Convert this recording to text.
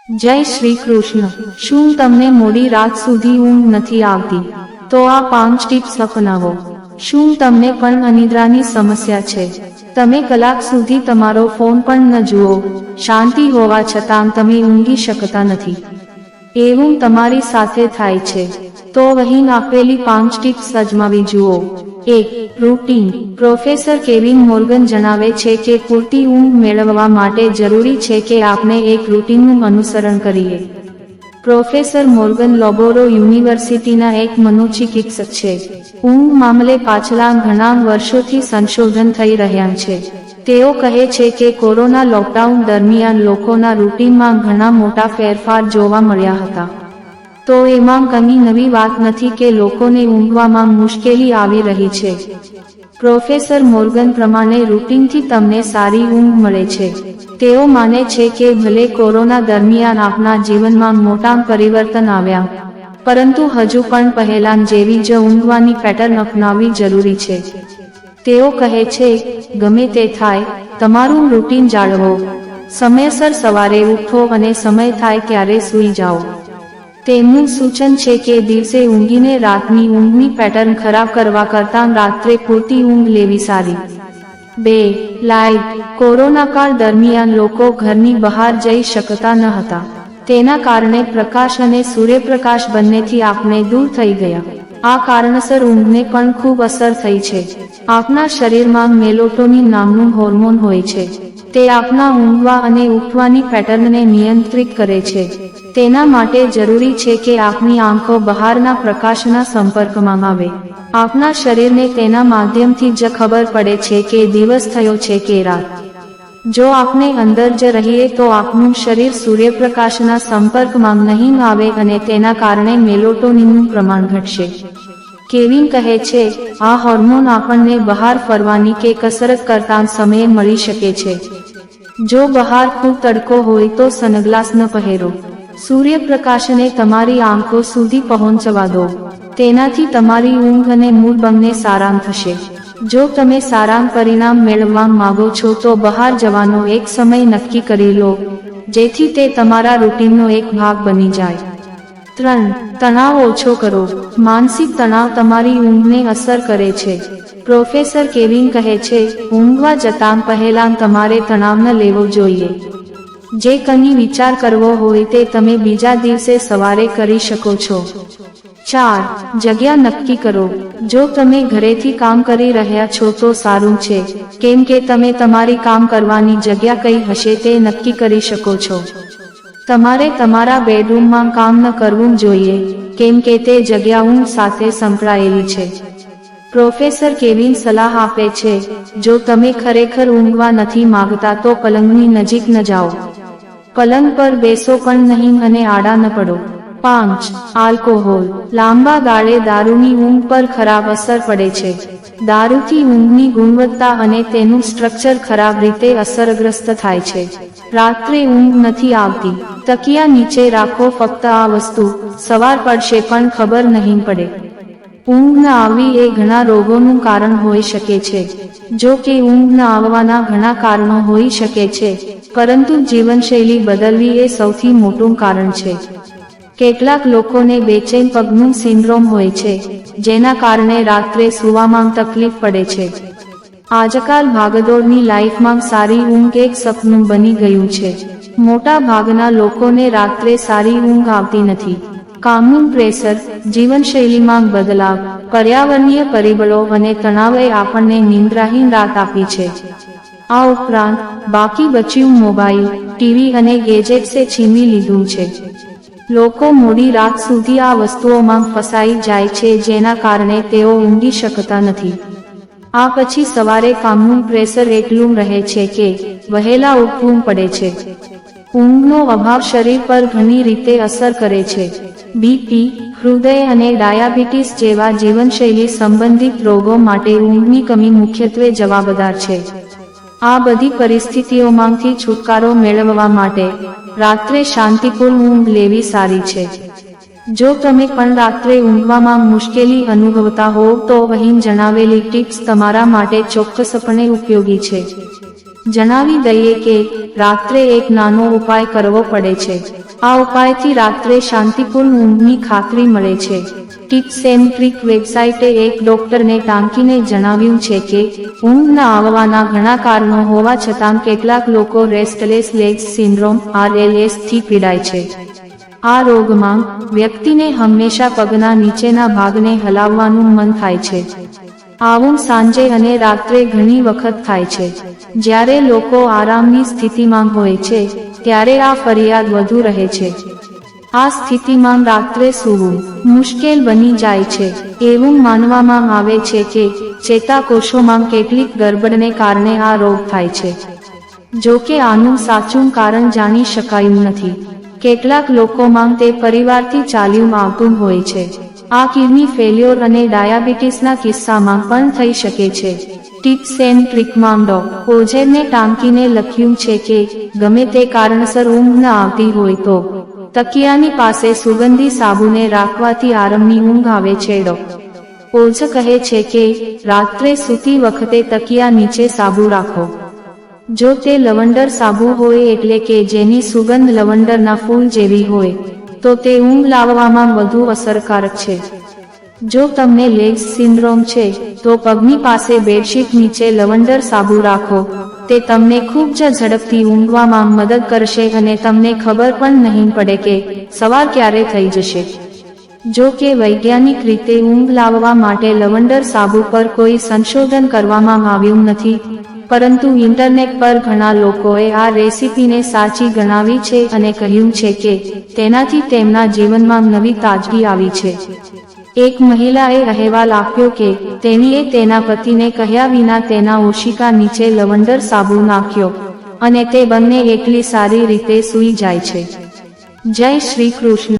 જય શ્રી કૃષ્ણ। શું તમને મોડી રાત સુધી ઊંઘ નથી આવતી? તો આ 5 ટિપ્સ અપનાવો। શું તમને પણ અનિદ્રાની સમસ્યા છે? તમે કલાક સુધી તમારો ફોન પણ ન જુઓ, શાંતિ હોવા છતાં તમે ઊંઘી શકતા નથી? એવું તમારી સાથે થાય છે? તો અહીં આપેલી 5 ટિપ્સ અજમાવી જુઓ। 1. રૂટીન। પ્રોફેસર કેવિન મોર્ગન જણાવે છે કે પૂરતી ઊંઘ મેળવવા માટે જરૂરી છે કે આપણે એક રૂટીનનું અનુસરણ કરીએ। પ્રોફેસર મોર્ગન લોબોરો યુનિવર્સિટીના એક મનોચિકિત્સક છે। ઊંઘ મામલે પાછલા ઘણા વર્ષોથી સંશોધન થઈ રહ્યા છે। તેઓ કહે છે કે કોરોના લોકડાઉન દરમિયાન લોકોના રૂટીનમાં ઘણા મોટા ફેરફાર જોવા મળ્યા હતા। તો એમાં કંઈ નવી વાત નથી કે લોકોને ઊંઘવામાં મુશ્કેલી આવી રહી છે। પ્રોફેસર મોર્ગન પ્રમાણે રૂટીનથી તમને સારી ઊંઘ મળે છે। તેઓ માને છે કે ભલે કોરોના દરમિયાન આપણા જીવનમાં મોટા પરિવર્તન આવ્યા, પરંતુ હજુ પણ પહેલા જેવી જ ઊંઘવાની પેટર્ન અપનાવવી જરૂરી છે। તેઓ કહે છે, ગમે તે થાય, તમારું રૂટીન જાળવો। સમયસર સવારે ઉઠો અને સમય થાય ત્યારે સૂઈ જાઓ। તેમનું સૂચન છે કે દિવસે ઊંઘીને રાતની ઊંઘની પેટર્ન ખરાબ કરવા કરતાં રાત્રે પૂરતી ઊંઘ લેવી સારી। 2. લાઇટ। કોરોના કાળ દરમિયાન લોકો ઘરની બહાર જઈ શકતા ન હતા। તેના કારણે પ્રકાશ અને સૂર્યપ્રકાશ બંનેથી આપણે દૂર થઈ ગયા। આ કારણસર ઊંઘને પણ ખૂબ અસર થઈ છે। આપણા શરીરમાં મેલેટોનિન નામનું હોર્મોન હોય છે। તે આપણા ઊંઘવા અને ઉઠવાની પેટર્નને નિયંત્રિત કરે છે। તેના માટે જરૂરી છે કે આપણી આંખો બહારના પ્રકાશના સંપર્કમાં આવે। આપણા શરીરને તેના માધ્યમથી જ ખબર પડે છે કે દિવસ થયો છે કે રાત। જો આપણે અંદર જ રહીએ તો આપણું શરીર સૂર્યપ્રકાશના સંપર્કમાં નહીં આવે અને તેના કારણે મેલેટોનિનનું પ્રમાણ ઘટશે। કેવિન કહે છે, આ હોર્મોન આપણને બહાર ફરવાની કે કસરત કરતા સમયે મળી શકે છે। જો બહાર ખૂબ તડકો હોય તો સનગ્લાસ ન પહેરો। સૂર્યપ્રકાશને તમારી આંખો સુધી પહોંચવા દો। તેનાથી તમારી ઊંઘ અને મૂડ બંને સારા થશે। જો તમે સારા પરિણામ મેળવવા માંગો છો તો બહાર જવાનો એક સમય નક્કી કરી લો, જેથી તે તમારા રૂટીનનો એક ભાગ બની જાય। 3. તણાવ ઓછો કરો। માનસિક તણાવ તમારી ઊંઘને અસર કરે છે। પ્રોફેસર કેવિન કહે છે, ઊંઘવા જતાં પહેલાં તમારે તણાવ ન લેવો જોઈએ। જે કંઈ વિચાર કરવો હોય તે તમે બીજા દિવસે સવારે કરી શકો છો। 4. જગ્યા નક્કી કરો। જો તમે ઘરેથી કામ કરી રહ્યા છો તો સારું છે, કેમ કે તમે તમારી કામ કરવાની જગ્યા કઈ હશે તે નક્કી કરી શકો છો। તમારે તમારા બેડરૂમમાં કામ ન કરવું જોઈએ, કેમ કે તે જગ્યા ઊંઘ સાથે સંકળાયેલી છે। પ્રોફેસર કેવિન સલાહ આપે છે, જો તમે ખરેખર ઊંઘવા નથી માંગતા તો પલંગની નજીક ન જાઓ। પલંગ પર બેસો પણ નહીં અને આડા ન પડો। 5. આલ્કોહોલ। લાંબા ગાળે દારૂની ઊંઘ પર ખરાબ અસર પડે છે। દારૂથી ઊંઘની ગુણવત્તા અને તેનું સ્ટ્રક્ચર ખરાબ રીતે અસરગ્રસ્ત થાય છે। રાત્રે ઊંઘ નથી આવતી, તકિયા નીચે રાખો ફક્ત આ વસ્તુ, સવાર પડશે પણ ખબર નહીં પડે। ઊંઘ ન આવવી એ ઘણા રોગોનું કારણ હોઈ શકે છે। જો કે ઊંઘ ન આવવાના ઘણા કારણો હોઈ શકે છે, પરંતુ જીવનશૈલી બદલવી એ સૌથી મોટું કારણ છે। કેટલાક લોકોને બેચેન પગનું સિન્ડ્રોમ હોય છે, જેના કારણે રાત્રે સૂવામાં તકલીફ પડે છે। આજકાલ ભાગદોડની લાઈફમાં સારી ઊંઘ એક સપનું બની ગયું છે। મોટા ભાગના લોકોને રાત્રે સારી ઊંઘ આવતી નથી। કામનું પ્રેશર, જીવનશૈલીમાં બદલાવ, પર્યાવરણીય પરિબળો અને તણાવે આપણને નિંદ્રાહીન રાત આપી છે। આ ઉપરાંત, બાકી બચ્યું મોબાઈલ, ટીવી અને ગેજેટ્સે છીનવી લીધું છે। લોકો મોડી રાત સુધી આ વસ્તુઓમાં ફસાઈ જાય છે જેના કારણે તેઓ ઊંઘી શકતા નથી। આ પછી સવારે કામનું પ્રેશર એટલું રહે છે કે વહેલા ઉઠવું પડે છે। ઊંઘનો અભાવ શરીર પર ઘણી રીતે અસર કરે છે। બીપી, હૃદય અને ડાયાબિટીસ જેવા જીવનશૈલી સંબંધિત રોગો માટે ઊંઘની કમી મુખ્યત્વે જવાબદાર છે। આ બધી પરિસ્થિતિઓમાંથી છુટકારો મેળવવા માટે રાત્રે શાંતિપૂર્ણ ઊંઘ લેવી સારી છે। જો તમે પણ રાત્રે ઊંઘવામાં મુશ્કેલી અનુભવતા હોવ તો અહીં જણાવેલી ટિપ્સ તમારા માટે ચોક્કસપણે ઉપયોગી છે। જણાવી દઈએ કે રાત્રે એક નાનો ઉપાય કરવો પડે છે. આ ઉપાયથી રાત્રે શાંતિપૂર્ણ ઊંઘની ખાતરી મળે છે. ટિપ્સ એન્ડ ટ્રિક વેબસાઇટે એક ડોક્ટરને ટાંકીને જણાવ્યું છે કે ઊંઘ ન આવવાના ઘણા કારણો હોવા છતાં કેટલાક લોકો રેસ્ટલેસ લેગ્સ સિન્ડ્રોમ RLS થી પીડાય છે. આ રોગમાં વ્યક્તિને હંમેશા પગના નીચેના ભાગને હલાવવાનું મન થાય છે. આવું સાંજે અને રાત્રે ઘણી વખત થાય છે. જ્યારે લોકો આરામની સ્થિતિમાં હોય છે ત્યારે આ ફરિયાદ વધુ રહે છે. આ સ્થિતિમાં રાત્રે સૂવું મુશ્કેલ બની જાય છે. એવું માનવામાં આવે છે કે ચેતાકોષોમાં કેટલીક ગરબડને કારણે આ રોગ થાય છે. જો કે આનું સાચું કારણ જાણી શકાયું નથી. કેટલાક લોકોમાં તે પરિવારથી ચાલ્યું આવતું હોય છે. આ કિડની ફેલ્યોર અને ડાયાબિટીસના કિસ્સામાં પણ થઈ શકે છે. ટિપ્સ એન્ડ ટ્રિકમાં ડો. ઓઝેરને ટાંકીને લખ્યું છે કે ગમે તે કારણસર ઊંઘ ન આવતી હોય તો તકિયાની પાસે સુગંધી સાબુને રાખવાથી આરામની ઊંઘ આવે છે. ડો. ઓઝ કહે છે કે રાત્રે સૂતી વખતે તકિયા નીચે સાબુ રાખો. જો તે લવંડર સાબુ હોય એટલે કે જેની સુગંધ લવંડરના ફૂલ જેવી હોય તો તે ઊંઘ લાવવામાં વધુ અસરકારક છે. જો તમને લેગ્સ સિન્ડ્રોમ છે તો પગની પાસે બેડશીટ નીચે લવંડર સાબુ રાખો. તે તમને ખૂબ જ ઝડપથી ઊંઘવામાં મદદ કરશે અને તમને ખબર પણ નહીં પડે કે સવાર ક્યારે થઈ જશે. જો કે વૈજ્ઞાનિક રીતે ઊંઘ લાવવા માટે લવંડર સાબુ પર કોઈ સંશોધન કરવામાં આવ્યું નથી, પરંતુ ઇન્ટરનેટ પર ઘણા લોકોએ આ રેસીપીને સાચી ગણાવી છે અને કહ્યું છે કે તેનાથી તેમના જીવનમાં નવી તાજગી આવી છે. એક મહિલાએ અહેવાલ આપ્યો કે તેણીએ તેના પતિને કહ્યા વિના તેના ઓશિકા નીચે લવંડર સાબુ નાખ્યો અને તે બંને એટલી સારી રીતે સૂઈ જાય છે. જય શ્રી કૃષ્ણ.